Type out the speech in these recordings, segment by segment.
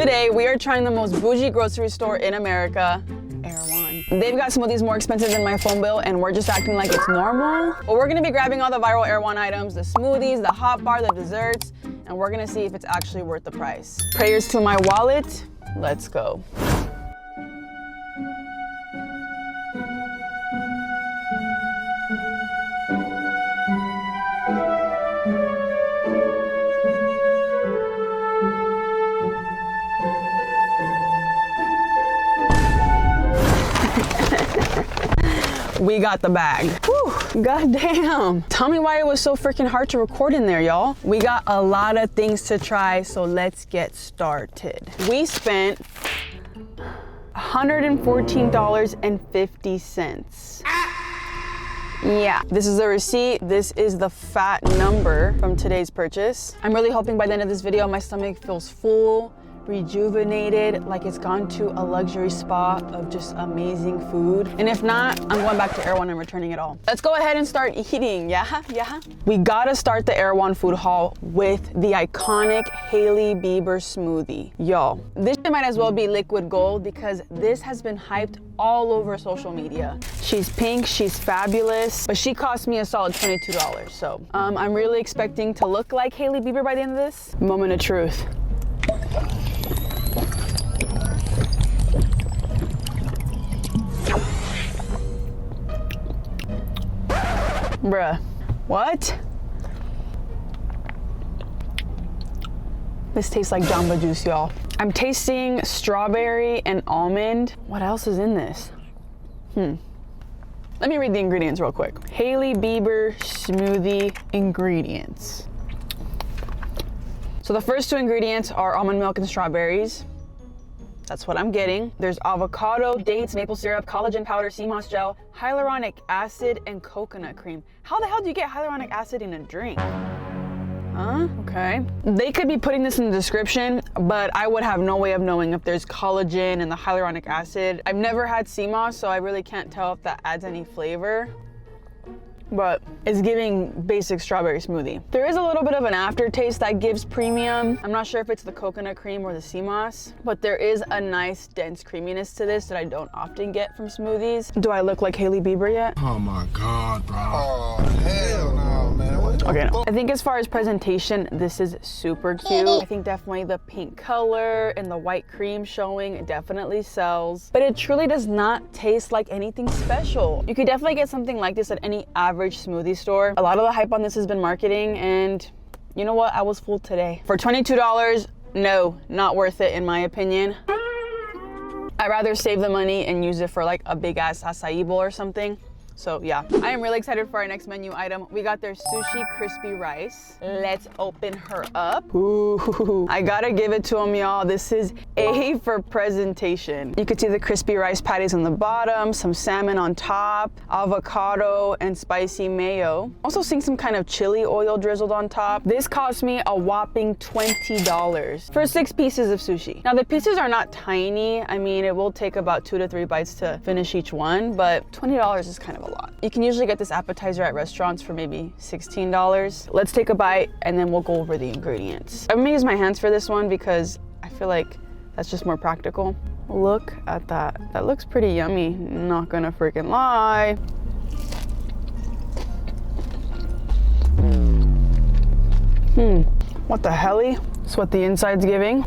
Today, we are trying the most bougie grocery store in America, Erewhon. They've got smoothies more expensive than my phone bill, and we're just acting like it's normal. But we're gonna be grabbing all the viral Erewhon items, the smoothies, the hot bar, the desserts, and we're gonna see if it's actually worth the price. Prayers to my wallet, let's go. We got the bag. Whew, goddamn. Tell me why it was so freaking hard to record in there, y'all. We got a lot of things to try, so let's get started. We spent $114.50. Yeah, this is the receipt. This is the fat number from today's purchase. I'm really hoping by the end of this video, my stomach feels full, rejuvenated, like it's gone to a luxury spa of just amazing food. And if not, I'm going back to Erewhon and returning it all. Let's go ahead and start eating, yeah? We gotta start the Erewhon food haul with the iconic Hailey Bieber smoothie. Y'all, this might as well be liquid gold because this has been hyped all over social media. She's pink, she's fabulous, but she cost me a solid $22. So I'm really expecting to look like Hailey Bieber by the end of this. Moment of truth. Bruh, what? This tastes like Jamba Juice, y'all. I'm tasting strawberry and almond. What else is in this? Let me read the ingredients real quick. Hailey Bieber smoothie ingredients. So the first two ingredients are almond milk and strawberries. That's what I'm getting. There's avocado, dates, maple syrup, collagen powder, sea moss gel, hyaluronic acid, and coconut cream. How the hell do you get hyaluronic acid in a drink? Huh? Okay. They could be putting this in the description, but I would have no way of knowing if there's collagen and the hyaluronic acid. I've never had sea moss, so I really can't tell if that adds any flavor. But it's giving basic strawberry smoothie. There is a little bit of an aftertaste that gives premium. I'm not sure if it's the coconut cream or the sea moss, but there is a nice dense creaminess to this that I don't often get from smoothies. Do I look like Hailey Bieber yet? Oh my God, bro. Oh, hell no, man. Okay, no. I think as far as presentation, this is super cute. I think definitely the pink color and the white cream showing definitely sells, but it truly does not taste like anything special. You could definitely get something like this at any average smoothie store. A lot of the hype on this has been marketing, and you know what? I was fooled today. For $22, no, not worth it in my opinion. I'd rather save the money and use it for like a big ass acai bowl or something. So yeah, I am really excited for our next menu item. We got their sushi crispy rice. Let's open her up. Ooh, I gotta give it to them, y'all. This is A for presentation. You can see the crispy rice patties on the bottom, some salmon on top, avocado and spicy mayo. Also seeing some kind of chili oil drizzled on top. This cost me a whopping $20 for 6 pieces of sushi. Now the pieces are not tiny. I mean, it will take about 2 to 3 bites to finish each one, but $20 is kind of a lot. You can usually get this appetizer at restaurants for maybe $16. Let's take a bite and then we'll go over the ingredients. I'm gonna use my hands for this one because I feel like that's just more practical. Look at that. That looks pretty yummy, not gonna freaking lie. What the helly? That's what the inside's giving.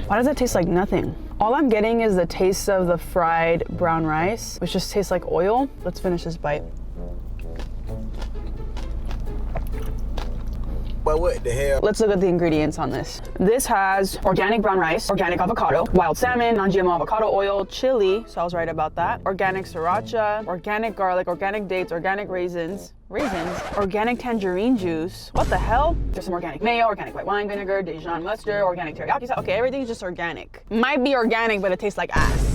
Why does it taste like nothing? All I'm getting is the taste of the fried brown rice, which just tastes like oil. Let's finish this bite. But what the hell? Let's look at the ingredients on this. This has organic brown rice, organic avocado, wild salmon, non-GMO avocado oil, chili, so I was right about that, organic sriracha, organic garlic, organic dates, organic raisins, organic tangerine juice. What the hell? There's some organic mayo, organic white wine vinegar, Dijon mustard, organic teriyaki sauce. Okay, everything's just organic. Might be organic, but it tastes like ass.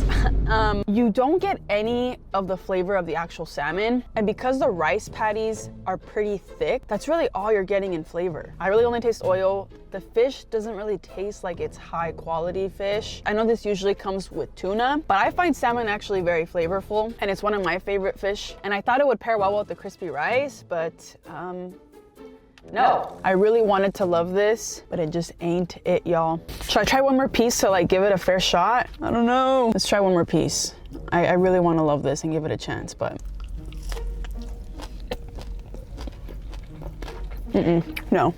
You don't get any of the flavor of the actual salmon, and because the rice patties are pretty thick, that's really all you're getting in flavor. I really only taste oil. The fish doesn't really taste like it's high quality fish. I know this usually comes with tuna, but I find salmon actually very flavorful, and it's one of my favorite fish. And I thought it would pair well with the crispy rice, but No. I really wanted to love this, but it just ain't it, y'all. Should I try one more piece to like give it a fair shot? I don't know. Let's try one more piece. I really want to love this and give it a chance, but no.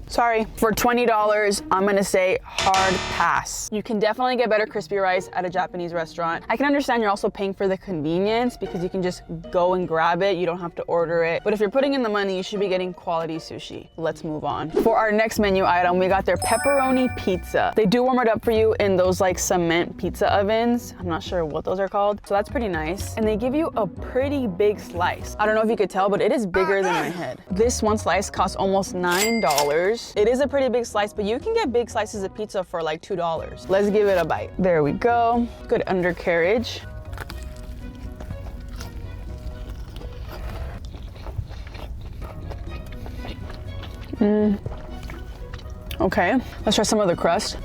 Sorry. For $20, I'm gonna say hard pass. You can definitely get better crispy rice at a Japanese restaurant. I can understand you're also paying for the convenience because you can just go and grab it. You don't have to order it. But if you're putting in the money, you should be getting quality sushi. Let's move on. For our next menu item, we got their pepperoni pizza. They do warm it up for you in those like cement pizza ovens. I'm not sure what those are called. So that's pretty nice. And they give you a pretty big slice. I don't know if you could tell, but it is bigger than my head. This one slice costs almost $9. It is a pretty big slice, but you can get big slices of pizza for like $2. Let's give it a bite. There we go. Good undercarriage. Okay, let's try some of the crust.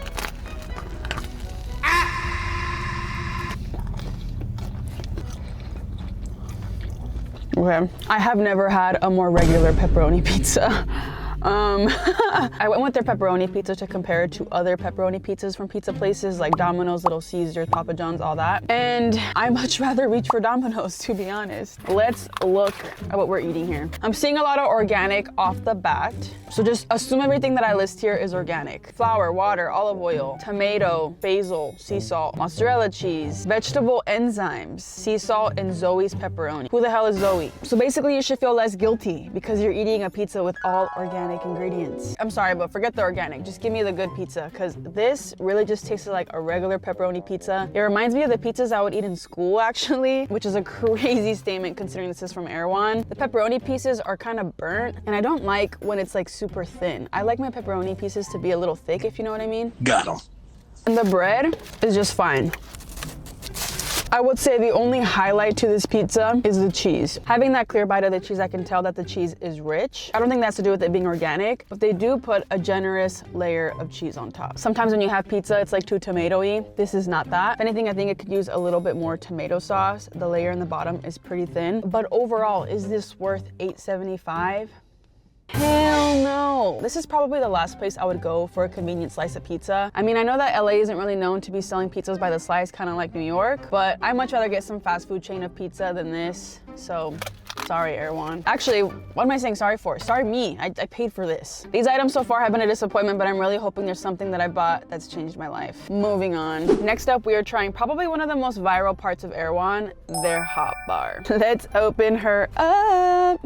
Okay, I have never had a more regular pepperoni pizza. I went with their pepperoni pizza to compare it to other pepperoni pizzas from pizza places like Domino's, Little Caesars, Papa John's, all that. And I much rather reach for Domino's, to be honest. Let's look at what we're eating here. I'm seeing a lot of organic off the bat. So just assume everything that I list here is organic. Flour, water, olive oil, tomato, basil, sea salt, mozzarella cheese, vegetable enzymes, sea salt, and Zoe's pepperoni. Who the hell is Zoe? So basically you should feel less guilty because you're eating a pizza with all organic ingredients. I'm sorry, but forget the organic. Just give me the good pizza because this really just tasted like a regular pepperoni pizza. It reminds me of the pizzas I would eat in school actually, which is a crazy statement considering this is from Erewhon. The pepperoni pieces are kind of burnt and I don't like when it's like super thin. I like my pepperoni pieces to be a little thick, if you know what I mean. Got 'em. And the bread is just fine. I would say the only highlight to this pizza is the cheese. Having that clear bite of the cheese, I can tell that the cheese is rich. I don't think that's to do with it being organic, but they do put a generous layer of cheese on top. Sometimes when you have pizza, it's like too tomato-y. This is not that. If anything, I think it could use a little bit more tomato sauce. The layer in the bottom is pretty thin, but overall, is this worth $8.75? Hell no. This is probably the last place I would go for a convenient slice of pizza. I mean, I know that LA isn't really known to be selling pizzas by the slice, kind of like New York, but I'd much rather get some fast food chain of pizza than this. So sorry, Erewhon. Actually, what am I saying sorry for? Sorry me, I paid for this. These items so far have been a disappointment, but I'm really hoping there's something that I bought that's changed my life. Moving on. Next up, we are trying probably one of the most viral parts of Erewhon, their hot bar. Let's open her up.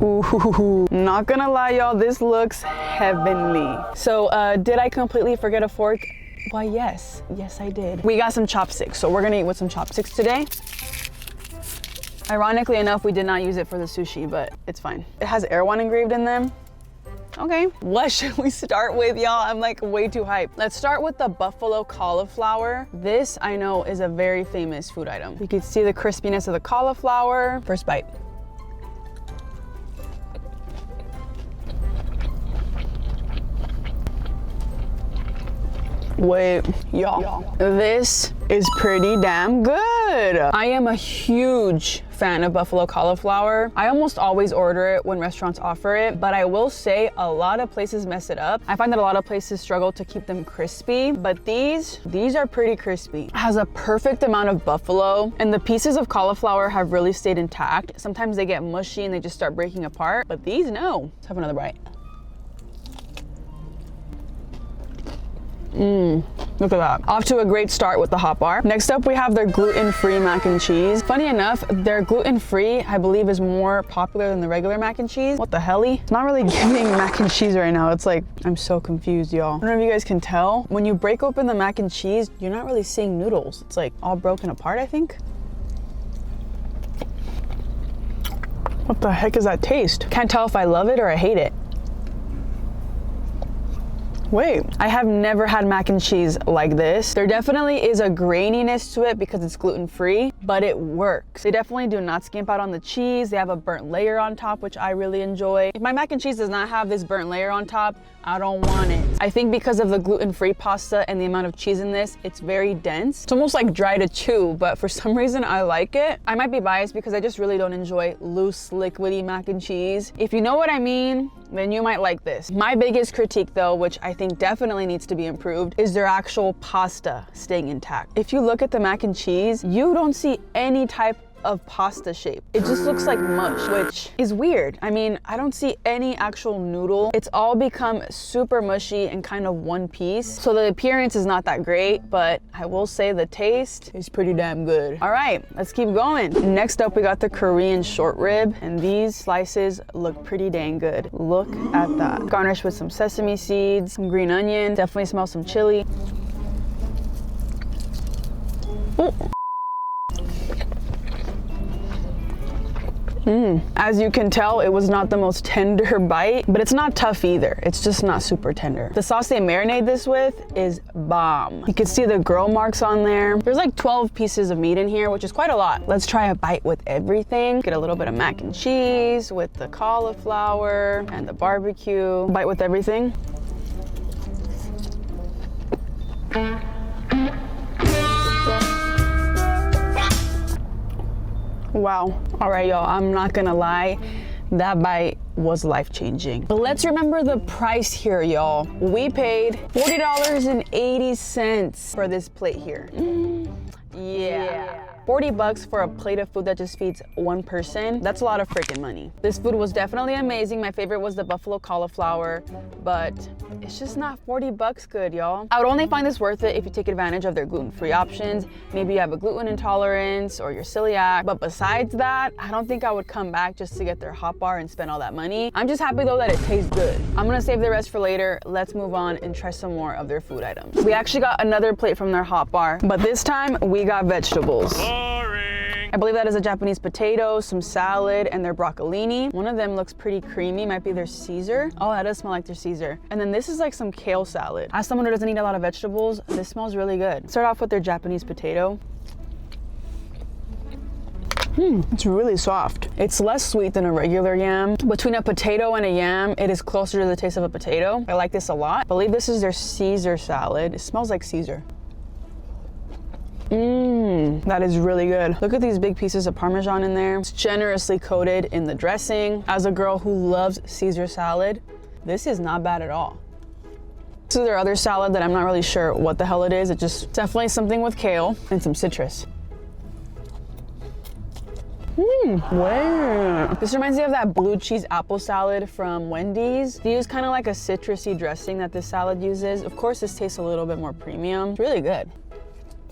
Ooh, not gonna lie, y'all, this looks heavenly. So, did I completely forget a fork? Why, yes, I did. We got some chopsticks, so we're gonna eat with some chopsticks today. Ironically enough, we did not use it for the sushi, but it's fine. It has Erewhon engraved in them. Okay, what should we start with, y'all? I'm like way too hyped. Let's start with the buffalo cauliflower. This, I know, is a very famous food item. You can see the crispiness of the cauliflower. First bite. Wait, y'all, this is pretty damn good. I am a huge fan of buffalo cauliflower. I almost always order it when restaurants offer it, but I will say a lot of places mess it up. I find that a lot of places struggle to keep them crispy, but these are pretty crispy. It has a perfect amount of buffalo, and the pieces of cauliflower have really stayed intact. Sometimes they get mushy and they just start breaking apart, but these, no. Let's have another bite. Look at that. Off to a great start with the hot bar. Next up, we have their gluten-free mac and cheese. Funny enough, their gluten-free, I believe, is more popular than the regular mac and cheese. What the helly? It's not really giving mac and cheese right now. It's like, I'm so confused, y'all. I don't know if you guys can tell. When you break open the mac and cheese, you're not really seeing noodles. It's like all broken apart, I think. What the heck is that taste? Can't tell if I love it or I hate it. Wait, I have never had mac and cheese like this. There definitely is a graininess to it because it's gluten-free, but it works. They definitely do not skimp out on the cheese. They have a burnt layer on top, which I really enjoy. If my mac and cheese does not have this burnt layer on top, I don't want it. I think because of the gluten-free pasta and the amount of cheese in this, it's very dense. It's almost like dry to chew, but for some reason I like it. I might be biased because I just really don't enjoy loose, liquidy mac and cheese. If you know what I mean, then you might like this. My biggest critique though, which I think definitely needs to be improved, is their actual pasta staying intact. If you look at the mac and cheese, you don't see any type of pasta shape. It just looks like mush, which is weird. I mean, I don't see any actual noodle. It's all become super mushy and kind of one piece. So the appearance is not that great, but I will say the taste is pretty damn good. All right, let's keep going. Next up, we got the Korean short rib, and these slices look pretty dang good. Look at that. Garnished with some sesame seeds, some green onion, definitely smells some chili. Ooh. As you can tell, it was not the most tender bite, but it's not tough either. It's just not super tender. The sauce they marinate this with is bomb. You can see the grill marks on there. There's like 12 pieces of meat in here, which is quite a lot. Let's try a bite with everything. Get a little bit of mac and cheese with the cauliflower and the barbecue. Bite with everything. Wow. All right, y'all, I'm not gonna lie. That bite was life-changing. But let's remember the price here, y'all. We paid $40.80 for this plate here. Yeah. 40 bucks for a plate of food that just feeds one person. That's a lot of freaking money. This food was definitely amazing. My favorite was the buffalo cauliflower, but it's just not 40 bucks good, y'all. I would only find this worth it if you take advantage of their gluten-free options. Maybe you have a gluten intolerance or you're celiac, but besides that, I don't think I would come back just to get their hot bar and spend all that money. I'm just happy though that it tastes good. I'm gonna save the rest for later. Let's move on and try some more of their food items. We actually got another plate from their hot bar, but this time we got vegetables. I believe that is a Japanese potato, some salad, and their broccolini. One of them looks pretty creamy, might be their Caesar. Oh, that does smell like their Caesar. And then this is like some kale salad. As someone who doesn't eat a lot of vegetables, this smells really good. Start off with their Japanese potato. It's really soft. It's less sweet than a regular yam. Between a potato and a yam, it is closer to the taste of a potato. I like this a lot. I believe this is their Caesar salad. It smells like Caesar. That is really good. Look at these big pieces of Parmesan in there. It's generously coated in the dressing. As a girl who loves Caesar salad, this is not bad at all. This is their other salad that I'm not really sure what the hell it is. It's just definitely something with kale and some citrus. Wow. This reminds me of that blue cheese apple salad from Wendy's. They use kind of like a citrusy dressing that this salad uses. Of course, this tastes a little bit more premium. It's really good.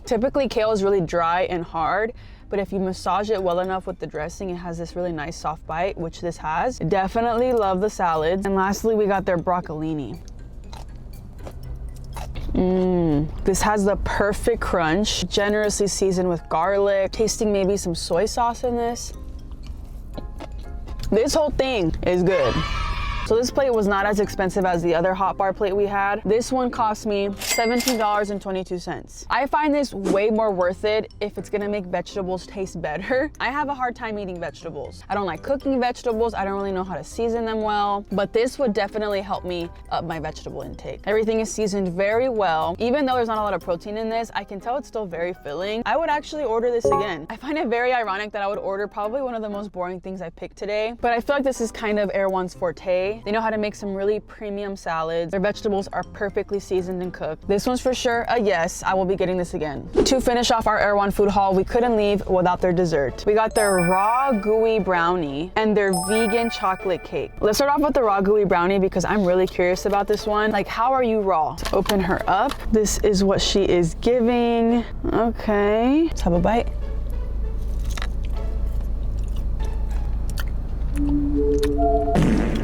Typically, kale is really dry and hard, but if you massage it well enough with the dressing, it has this really nice soft bite, which this has. Definitely love the salads. And lastly, we got their broccolini. This has the perfect crunch, generously seasoned with garlic, tasting maybe some soy sauce in this. This whole thing is good. So this plate was not as expensive as the other hot bar plate we had. This one cost me $17.22. I find this way more worth it if it's gonna make vegetables taste better. I have a hard time eating vegetables. I don't like cooking vegetables. I don't really know how to season them well, but this would definitely help me up my vegetable intake. Everything is seasoned very well. Even though there's not a lot of protein in this, I can tell it's still very filling. I would actually order this again. I find it very ironic that I would order probably one of the most boring things I picked today, but I feel like this is kind of Erewhon's forte. They know how to make some really premium salads. Their vegetables are perfectly seasoned and cooked. This one's for sure a yes. I will be getting this again. To finish off our Erewhon food haul, we couldn't leave without their dessert. We got their raw gooey brownie and their vegan chocolate cake. Let's start off with the raw gooey brownie because I'm really curious about this one. Like, how are you raw? Let's open her up. This is what she is giving. Okay, let's have a bite.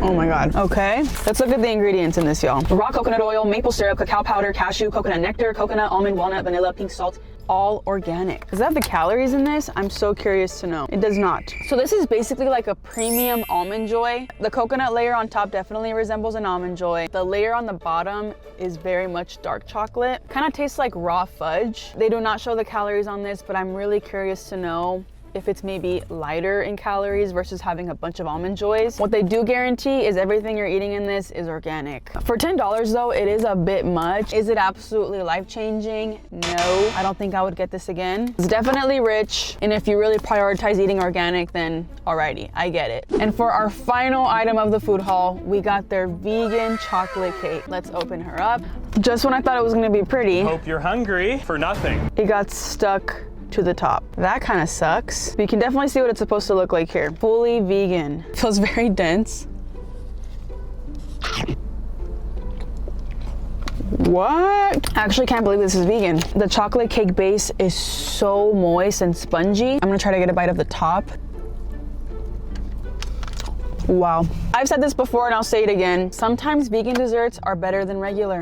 Oh my God. Okay, let's look at the ingredients in this, y'all. Raw coconut oil, maple syrup, cacao powder, cashew, coconut nectar, coconut, almond, walnut, vanilla, pink salt, all organic. Does it have the calories in this? I'm so curious to know. It does not. So this is basically like a premium Almond Joy. The coconut layer on top definitely resembles an Almond Joy. The layer on the bottom is very much dark chocolate. Kind of tastes like raw fudge. They do not show the calories on this, but I'm really curious to know if it's maybe lighter in calories versus having a bunch of Almond Joys. What they do guarantee is everything you're eating in this is organic. For $10 though, it is a bit much. Is it absolutely life-changing? No, I don't think I would get this again. It's definitely rich, and if you really prioritize eating organic, then alrighty, I get it. And for our final item of the food haul, we got their vegan chocolate cake. Let's open her up. Just when I thought it was gonna be pretty, Hope you're hungry for nothing. it got stuck to the top. That kind of sucks. But you can definitely see what it's supposed to look like here. Fully vegan. Feels very dense. What? I actually can't believe this is vegan. The chocolate cake base is so moist and spongy. I'm gonna try to get a bite of the top. Wow. I've said this before and I'll say it again. Sometimes vegan desserts are better than regular.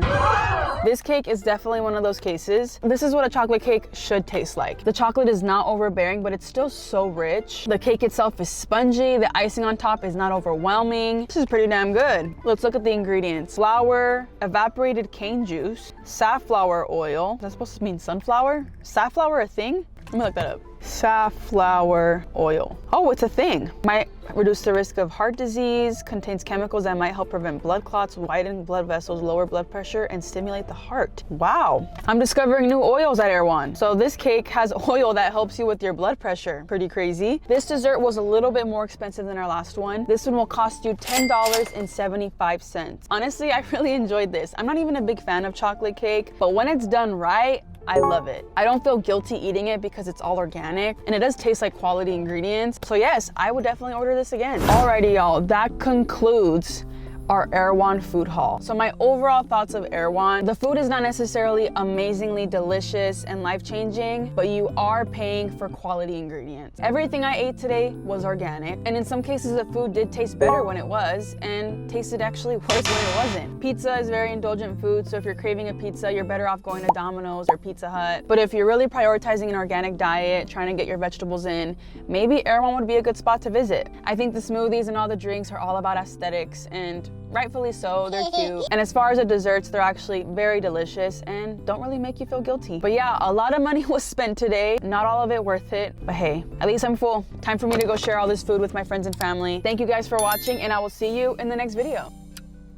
This cake is definitely one of those cases. This is what a chocolate cake should taste like. The chocolate is not overbearing, but it's still so rich. The cake itself is spongy. The icing on top is not overwhelming. This is pretty damn good. Let's look at the ingredients. Flour, evaporated cane juice, safflower oil. Is that supposed to mean sunflower? Safflower a thing? Let me look that up. Safflower oil. Oh, it's a thing. Might reduce the risk of heart disease, contains chemicals that might help prevent blood clots, widen blood vessels, lower blood pressure, and stimulate the heart. Wow. I'm discovering new oils at Erewhon. So this cake has oil that helps you with your blood pressure. Pretty crazy. This dessert was a little bit more expensive than our last one. This one will cost you $10.75. Honestly, I really enjoyed this. I'm not even a big fan of chocolate cake, but when it's done right, I love it. I don't feel guilty eating it because it's all organic and it does taste like quality ingredients. So yes, I would definitely order this again. Alrighty y'all, that concludes our Erewhon food haul. So my overall thoughts of Erewhon, the food is not necessarily amazingly delicious and life-changing, but you are paying for quality ingredients. Everything I ate today was organic, and in some cases the food did taste better when it was, and tasted actually worse when it wasn't. Pizza is very indulgent food, so if you're craving a pizza, you're better off going to Domino's or Pizza Hut. But if you're really prioritizing an organic diet, trying to get your vegetables in, maybe Erewhon would be a good spot to visit. I think the smoothies and all the drinks are all about aesthetics, and rightfully so, they're cute. And as far as the desserts, they're actually very delicious and don't really make you feel guilty. But yeah, a lot of money was spent today. Not all of it worth it, but hey, at least I'm full. Time for me to go share all this food with my friends and family. Thank you guys for watching, and I will see you in the next video.